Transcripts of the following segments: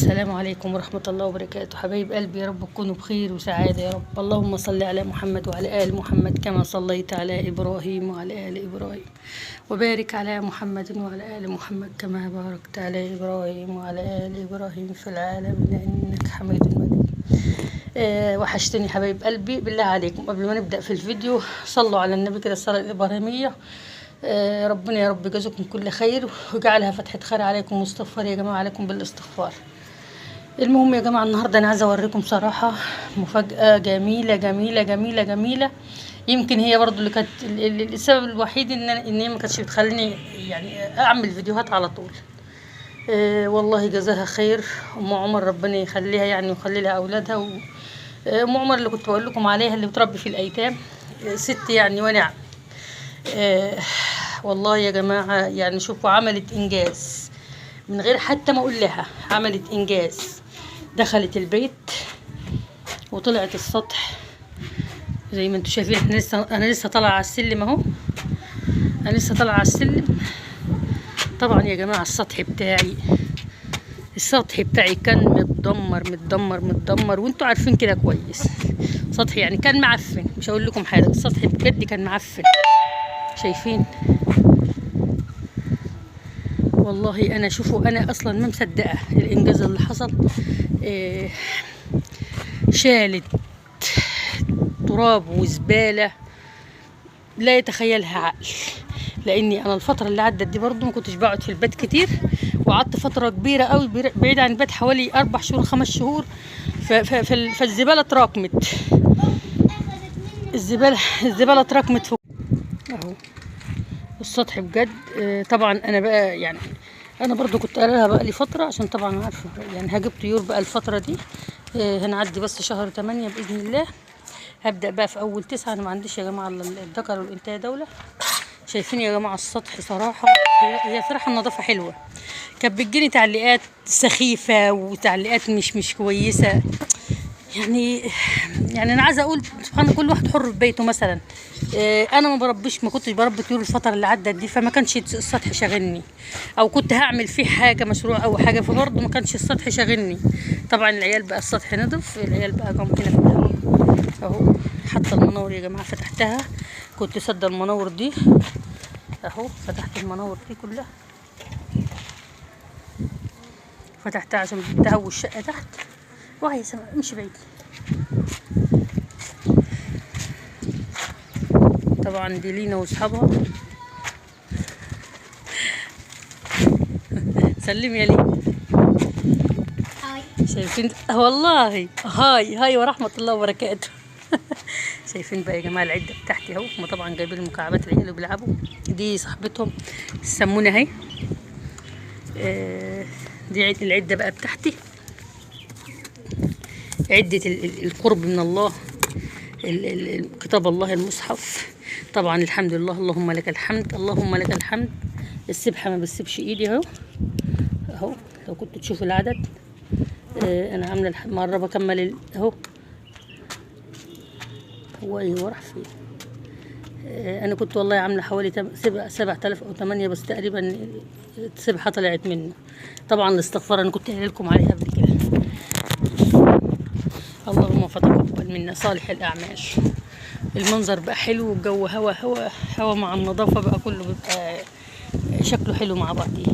السلام عليكم ورحمة الله وبركاته. حبايب قلبي، يا رب تكونوا بخير وسعادة يا رب. اللهم صل على محمد وعلى آل محمد كما صليت على إبراهيم وعلى آل إبراهيم، وبارك على محمد وعلى آل محمد كما باركت على إبراهيم وعلى آل إبراهيم في العالمين إنك حميد مجيد. وحشتني حبايب قلبي. بالله عليكم قبل ما نبدأ في الفيديو صلوا على النبي كده الصلاة الإبراهيمية. ربنا يا رب يجازكم كل خير ويجعلها فتحة خير عليكم، واستغفار يا جماعة عليكم بالاستغفار. المهم يا جماعة، النهاردة أنا عايزة أوريكم صراحة مفاجأة جميلة جميلة جميلة جميلة. يمكن هي برضو اللي كانت السبب الوحيد إن هي ما كانتش بتخليني يعني أعمل فيديوهات على طول. والله جزاها خير أم عمر، ربنا يخليها يعني ويخلي لها أولادها. أم عمر اللي كنت بقول لكم عليها، اللي بتربي في الأيتام، ست يعني ونعم. والله يا جماعة يعني شوفوا، عملت إنجاز من غير حتى ما أقول لها. عملت إنجاز، دخلت البيت وطلعت السطح زي ما انتوا شايفين. أنا لسه طالعة على السلم أهو. أنا لسه طالعة على السلم. طبعا يا جماعة السطح بتاعي كان متدمر متدمر متدمر، وانتوا عارفين كده كويس. سطح يعني كان معفن، مش هقول لكم حاجة، السطح بجد كان معفن. شايفين؟ والله انا شوفوا، انا اصلا ما مصدقه الانجاز اللي حصل. شالت تراب وزباله لا يتخيلها عقل. لاني انا الفتره اللي عدت دي برضو ما كنتش بقعد في البيت كتير، وقعدت فتره كبيره قوي بعيد عن البيت، حوالي 4 شهور 5 شهور. فالزباله اتراكمت. الزباله اتراكمت فوق اهو السطح بجد. طبعا انا بقى يعني انا برضو كنت قايلها بقى لي فتره، عشان طبعا عارفه يعني هجيب طيور بقى الفتره دي. هنعدي بس شهر 8 باذن الله، هبدا بقى في اول 9. انا ما عنديش يا جماعه الذكر والانثى دوله. شايفين يا جماعه السطح صراحه، هي صراحه النظافه حلوه. كانت بتجيني تعليقات سخيفه وتعليقات مش كويسه. يعني انا عايزه اقول سبحان الله، كل واحد حر في بيته مثلا. انا ما كنتش بربي طيور الفتره اللي عدت دي، فما كانش السطح شاغلني، او كنت هعمل فيه حاجه مشروع او حاجه، فبرضه ما كانش السطح شاغلني. طبعا العيال بقى السطح نضف، العيال بقى قاموا هنا في الهواء اهو. حتى المنور يا جماعه فتحتها، كنت سد المنور دي اهو. فتحت المنور دي كلها، فتحتها عشان تهوي الشقه تحت. وهي مش بعيد. طبعا دي لينا واصحابها. سلم يا لي. هاي. شايفين والله هاي ورحمه الله وبركاته. شايفين بقى يا جماعه العده بتاعتي اهو. هم طبعا جايبين المكعبات العيال وبيلعبوا. دي صاحبتهم السمونه اهي. دي العده بقى بتاعتي، عده القرب من الله، كتاب الله المصحف. طبعا الحمد لله، اللهم لك الحمد، اللهم لك الحمد. السبحه ما بسيبش ايدي اهو اهو. لو كنتوا تشوفوا العدد. انا عامله مقربه اكمل اهو. هو ايه هو راح فين؟ انا كنت والله عامله حوالي 7000 او 8، بس تقريبا السبحه طلعت منه. طبعا الاستغفار انا كنت قايله لكم عليها قبل كده. اللهم فتقبل منا صالح الاعمال. المنظر بقى حلو، والجو هوا مع النظافه بقى، كله بيبقى شكله حلو مع بعضيه.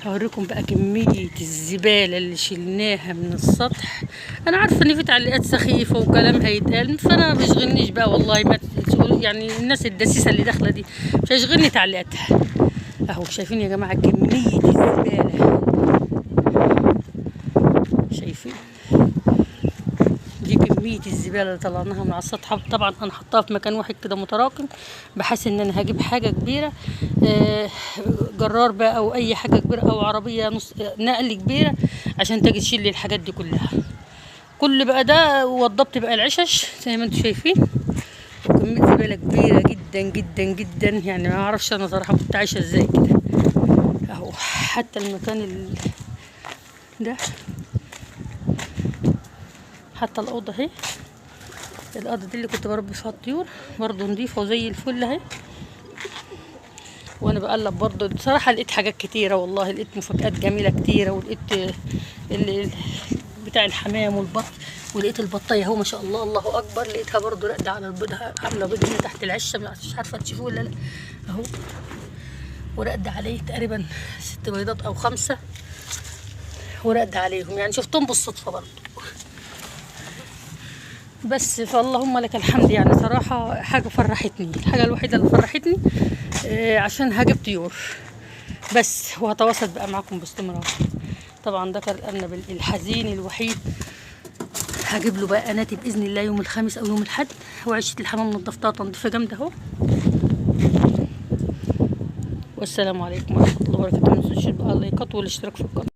هوريكم بقى كمية الزبالة اللي شلناها من السطح. أنا عارفة إن في تعليقات سخيفة وكلام هيتقال، فأنا ما بيشغلنيش بقى والله. ما يعني الناس الدسيسة اللي داخلة دي مش هيشغلني تعليقاتها أهو. شايفين يا جماعة كمية الزبالة؟ شايفين دي كمية الزبالة اللي طلعناها من على السطح. طبعا أنا حطاها في مكان واحد كده متراكم، بحيث إن أنا هجيب حاجة كبيرة، جرار بقى أو أي حاجة كبيرة، أو عربية نص نقل كبيرة، عشان تجي تشيل لي الحاجات دي كلها. كل بقى ده وضبط بقى العشش زي ما انتوا شايفين. وكمية زبالة كبيرة جدا جدا جدا، يعني ما اعرفش انا صراحة كنت عايشة ازاي كده اهو. حتى المكان ده، حتى الأوضة اهي الارض دي اللي كنت بربي فيها الطيور برضو نضيفه وزي الفل اهي. وانا بقلب برضو بصراحه لقيت حاجات كتيره والله، لقيت مفاجآت جميله كتيره، ولقيت بتاع الحمام والبط، ولقيت البطايه اهو ما شاء الله الله اكبر، لقيتها برضو راقده على البيض، عامله بيض هنا تحت العشه، مش عارفه تشوفوه ولا لا اهو، وراقده عليه تقريبا 6 بيضات او 5، وراقده عليهم يعني شفتهم بالصدفه برضو. بس فاللهم لك الحمد يعني صراحه حاجه فرحتني، الحاجه الوحيده اللي فرحتني عشان هجيب طيور بس، وهتواصل بقى معاكم باستمرار. طبعا ده كان الارنب الحزين الوحيد، هجيب له بقى اناتي باذن الله يوم الخميس او يوم الاحد، وعشه الحمام نضفتها تنظيفه جامده اهو. والسلام عليكم ورحمه الله وبركاته. ما تنسوش بقى اللايكات والاشتراك في القناه.